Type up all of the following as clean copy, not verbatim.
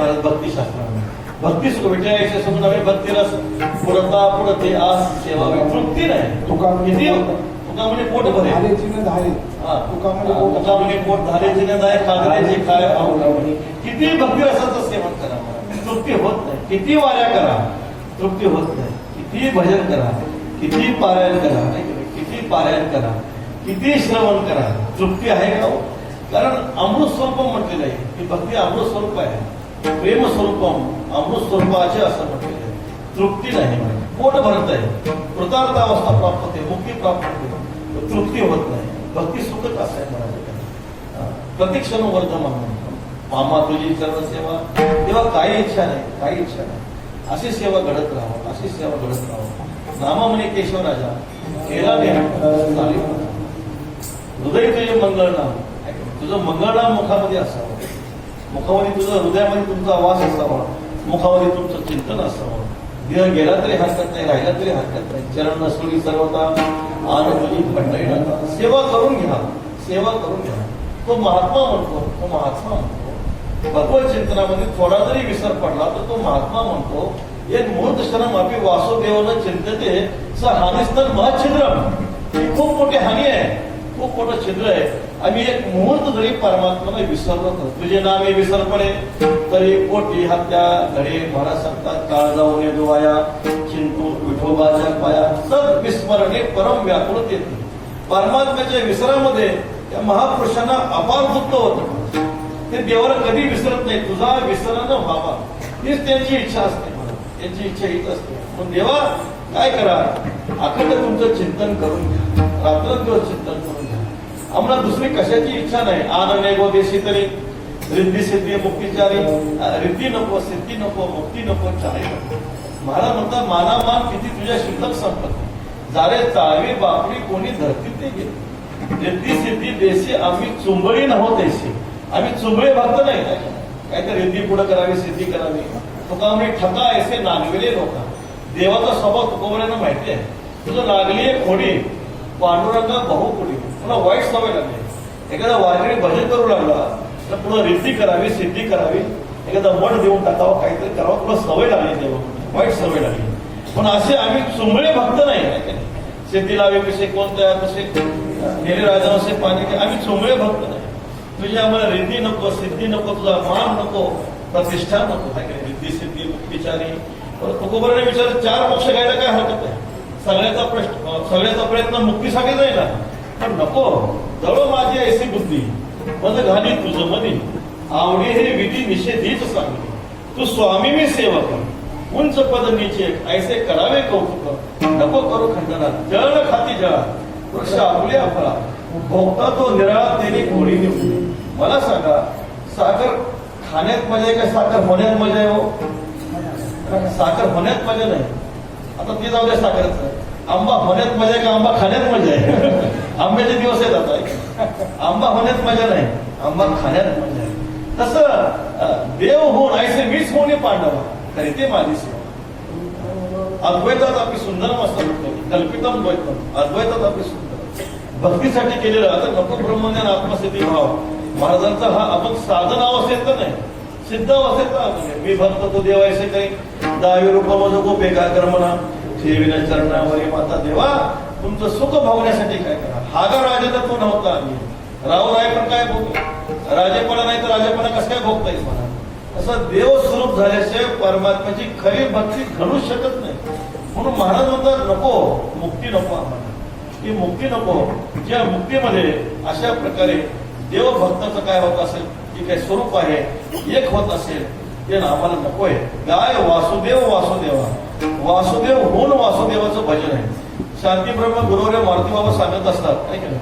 महाराज भक्तिशास्त्रामध्ये भक्ती सुख विषयाचे समजून आम्ही भक्तीला पुरता पुरते आस सेवा तृप्ती नाही. तुका किती तुका म्हणजे पोट भरे तुका म्हणजे पोट धारेची न धाय खागऱ्याची काय आवडली. किती भक्ती रसाचं सेवन करा तृप्ती होत नाही. किती वाऱ्या करा तृप्ती होत नाही. किती भजन करा किती पारायण करा किती पारायण करा किती श्रवण करा तृप्ती आहे का? कारण अमृत स्वरूप म्हटलेलं आहे की भक्ती अमृत स्वरूप आहे. प्रेम स्वरूपम अमृत स्वरूपाचे असं म्हटलेलं आहे. तृप्ती नाही. पोट भरत आहे कृतार्थ अवस्था प्राप्त होते मुक्ती प्राप्त होते तृप्ती होत नाही. भक्ती सुखच असं आहे महाराज. प्रतीक्षण वर्धमान मामा तुझी चरण सेवा तेव्हा काही इच्छा नाही काही इच्छा नाही. अशी सेवा घडत राहावं अशी सेवा घडत राहावं. नामा म्हणे केशवराजा केला नाही हृदय तुझे मंगळ नाम तुझं मंगळ नाम मुखामध्ये असावं. मुखामध्ये तुझं हृदयामध्ये तुमचा आवाज असावा. मुखामध्ये तुमचं चिंतन असावं. देह गेला तरी हरकत नाही राहिला तरी हरकत नाही. चरण नसोडी सर्वता आन तुझी पंढरी नाथा. सेवा करून घ्या सेवा करून घ्या. तो महात्मा म्हणतो तो महात्मा म्हणतो. भगवत चिंतनामध्ये थोडा जरी विसर पडला तर तो महात्मा म्हणतो एक मूर्त क्षणम आपली वासुदेवानं चिंतते स हानिस्तन महच्छिद्रम. खूप मोठी हानी आहे खूप मोठं छिद्र आहे. आम्ही एक मुहूर्त जरी परमात्म्याला विसरलो तर तुझे नामे विसर पडे तरी कोटी हत्या घडे महाराज सांगतात काळ जाऊन येदोवाया चिंतू विठोबाच्या पाया सद विस्मरणे परम व्याकुळत येते. परमात्म्याच्या विसरामध्ये त्या महापुरुषांना अपार दुःख होतं. ते देवाला कधी विसरत नाही. तुझा विसरणं व्हावा हीच त्यांची इच्छा असते. त्यांची इच्छा हीच असते. पण देवा काय करा अखंड तुमचं चिंतन करून घ्या. रात्रंदिवस चिंतन करून घ्या. आम्हाला दुसरी कशाची इच्छा नाही. आनंद गो देशी तरी रिद्धी सिद्धी मुक्तीचारी रिद्धी नको सिद्धी नको मुक्ती नको चारी नको. महाराज म्हणतात मानामान किती तुझ्या शिल्लक संपत्ती जारे चाळवी बापडी कोणी धरती ते गेले. रिद्धी सिद्धी देशी आम्ही चुंबळी नव्हत देशी. आम्ही चुंबळे भक्त नाही काहीतरी रिद्धी पुढे करावी सिद्धी करावी. तुका आम्ही ठका ऐसे नागविले लोक. देवाचा स्वभाव तुकोबऱ्यांना माहिती आहे. तुझं लागली आहे खोडी पांडुरंगा बहुपुडी. तुला वाईट सवय लागली. एखादा वारकरी भजन करू लागला तर पुढे रिद्धी करावी सिद्धी करावी एखादा मठ देऊन टाकावं काहीतरी करावं. तुला सवय लागली देवा वाईट सवय लागली. पण असे आम्ही चुंबळे भक्त नाही. सिद्धी लावे कसे कोणत्या कसे नेले राजा असे पाणी आम्ही चुंबळे भक्त नाही. तुझी आम्हाला रिद्धी नको सिद्धी नको तुझा मान नको प्रतिष्ठा नको. रिद्धी सिद्धी मुक्तीचारी तुकोबराने विचार 4 मोक्ष घ्यायला काय हरकत आहे. सगळ्याचा प्रयत्न मुक्तीसाठी जाईल ना. पण नको जवळ माझी ऐसी बुद्धी मज घाली तुझं मधी आवडी हे विधी निषेधीच सांगली. तू स्वामी मी सेवक उंच पद नीचे ऐसे करावे कौतुक. नको करू खंडना जळ खाती जळा वृक्ष आपले आपला भोगता तो निराळा त्याने गोळी निवडली. मला सांगा साखर खाण्यात मजा आहे का साखर होण्यात मजा आहे? हो साखर होण्यात मजा नाही. आता ते जाऊ द्या साखरच. आंबा होण्यात मजा आहे का आंबा खाण्यात मजा आहे? आंब्याचे दिवस आहेत आता. आंबा होण्यात मजा नाही आंबा खाण्यात मजा आहे. तसं देव होऊन ऐसे मीच होणे पांडवा तरी ते माझी सेवा. अद्वैतात आपली सुंदर मस्त कल्पितम द्वैतम अद्वैतात आपली सुंदर भक्तीसाठी केलेलं. आता नको ब्रह्मज्ञान आत्मसिद्धी भाव महाराजांचा हा आपण साधन अवस्थेत तर नाही सिद्ध अवस्थेत. मी भक्त तो देवायचे काही दावी रूप मजो बेगा कर्मना ठेविना चरणावरी माता देवा तुमचं सुख भोगण्यासाठी काय करा. हागा राजा तर तो नव्हता. आम्ही राव राय पण काय भोग राजेपणा नाही तर राजेपणा कसं काय भोगता येईल मला. असं देव स्वरूप झाल्याशिवाय परमात्म्याची खरी भक्ती घडू शकत नाही. म्हणून महाराज म्हणतात नको मुक्ती नको आम्हाला. ही मुक्ती नको. ज्या मुक्तीमध्ये अशा प्रकारे देवभक्ताचं काय होत असेल जे काही स्वरूप आहे एक होत असेल ते आम्हाला नको आहे. गाय वासुदेव वासुदेवा वासुदेव होऊन वासुदेवाचं भजन आहे. शांती ब्रह्म गुरुवर्य मारुती बाबा सांगत असतात ऐक ना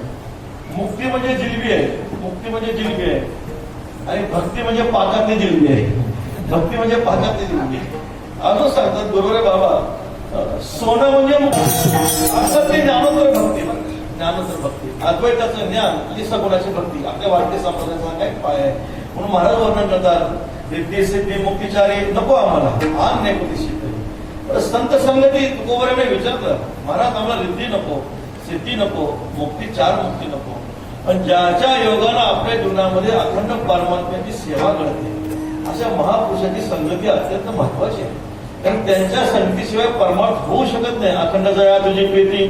मुक्ती म्हणजे जिलबी आहे. मुक्ती म्हणजे जिलबी आहे आणि भक्ती म्हणजे पाकातली जिलबी आहे. भक्ती म्हणजे पाकातली जिलबी आहे. अजून सांगतात गुरुवर्य बाबा सोनं म्हणजे मुक्ती. असं ते ज्ञानोत्तर भक्ती ज्ञानोत्तर भक्ती अद्वैताचं ज्ञान आणि सगुणाची भक्ती आपल्या भारतीय संप्रदायाचा काय पाय आहे. म्हणून महाराज वर्णन करतात रिद्धी सिद्धी मुक्तीचारी नको आम्हाला आन नाही कोणती सिद्धी. संत संगती तुकोबऱ्याने विचारलं महाराज आम्हाला रिद्धी नको सिद्धी नको मुक्ती 4 मुक्ती नको. पण ज्याच्या योगानं आपल्या जीवनामध्ये अखंड परमात्म्याची सेवा घडते अशा महापुरुष महापुरुषाची संगती अत्यंत महत्वाची आहे. कारण त्यांच्या संगतीशिवाय परमार्थ होऊ शकत नाही. अखंड जया तुझी प्रीती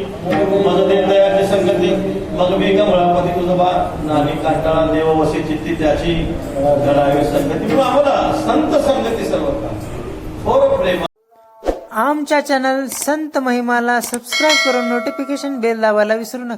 मज दे दयाची संगती मग मी का मुळापती तुझं बा नामी कांटाळा देव वसे चित्ती त्याची घडावी संगती. म्हणून आम्हाला संत संगती सर्व थोर प्रेम. आमच्या चॅनल संत महिमाला सबस्क्राईब करून नोटिफिकेशन बेल दाबायला विसरू नका.